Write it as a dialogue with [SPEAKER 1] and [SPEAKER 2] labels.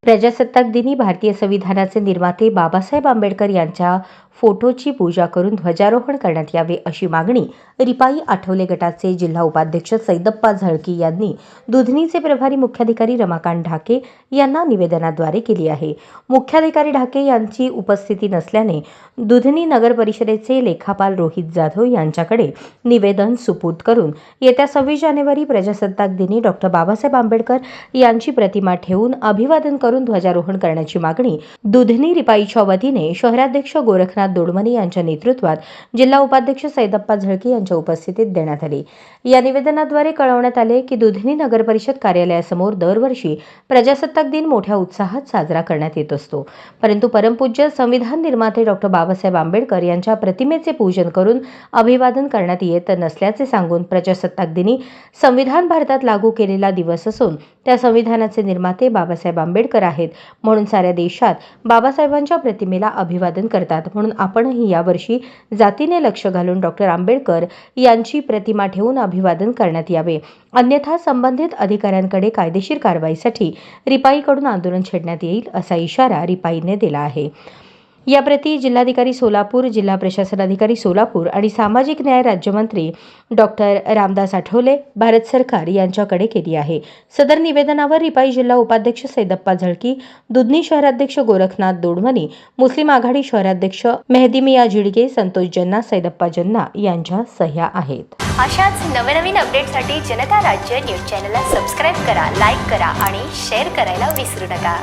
[SPEAKER 1] प्रजासत्ताक दिनी भारतीय संविधानाचे निर्माते बाबासाहेब आंबेडकर यांच्या फोटोची पूजा करून ध्वजारोहण करण्यात यावे अशी मागणी रिपाई आठवले गटाचे जिल्हा उपाध्यक्ष सैदप्पा झळकी यांनी दुधनीचे प्रभारी मुख्याधिकारी रमाकांत ढाके यांना निवेदनाद्वारे केली आहे। मुख्याधिकारी ढाके यांची उपस्थिती नसल्याने दुधनी नगर परिषदेचे लेखापाल रोहित जाधव यांच्याकडे निवेदन सुपूर्द करून येत्या 26 जानेवारी प्रजासत्ताक दिनी डॉ. बाबासाहेब आंबेडकर यांची प्रतिमा ठेवून अभिवादन करून ध्वजारोहण करण्याची मागणी दुधनी रिपाईच्या वतीने शहराध्यक्ष गोरखनाथ दोडमनी यांच्या नेतृत्वात जिल्हा उपाध्यक्ष सैदप्पा झळकी यांच्या उपस्थितीत देण्यात आली। या निवेदनाद्वारे कळवण्यात आले की दुधनी नगर परिषद कार्यालयासमोर दरवर्षी प्रजासत्ताक दिन मोठ्या उत्साहात साजरा करण्यात येत असतो, परंतु परमपूज्य संविधान निर्माते डॉ. बाबासाहेब आंबेडकर यांच्या प्रतिमेचे पूजन करून अभिवादन करण्यात येत नसल्याचे सांगून प्रजासत्ताक दिनी संविधान भारतात लागू केलेला दिवस असून त्या संविधानाचे निर्माते बाबासाहेब आंबेडकर आहेत, म्हणून साऱ्या देशात बाबासाहेबांच्या प्रतिमेला अभिवादन करतात, म्हणून आपणही यावर्षी जातीने लक्ष घालून डॉ. आंबेडकर यांची प्रतिमा ठेवून अभिवादन करण्यात यावे, अन्यथा संबंधित अधिकाऱ्यांकडे कायदेशीर कारवाईसाठी रिपाईकडून आंदोलन छेडण्यात येईल असा इशारा रिपाईने दिला आहे। याप्रती जिल्हाधिकारी सोलापूर, जिल्हा प्रशासन अधिकारी सोलापूर आणि सामाजिक न्याय राज्यमंत्री डॉ. रामदास आठवले, भारत सरकार यांच्याकडे केली आहे। सदर निवेदनावर रिपाई जिल्हा उपाध्यक्ष सैदप्पा झळकी, दुधनी शहराध्यक्ष गोरखनाथ दोडमनी, मुस्लिम आघाडी शहराध्यक्ष मेहदी मिया जिडगे, संतोष जन्ना, सैदप्पा जन्ना यांच्या सह्या आहेत।
[SPEAKER 2] अशाच नवनवीन अपडेटसाठी जनता राज्य न्यूज चॅनलला सबस्क्राईब करा, लाईक करा आणि शेअर करायला विसरू नका।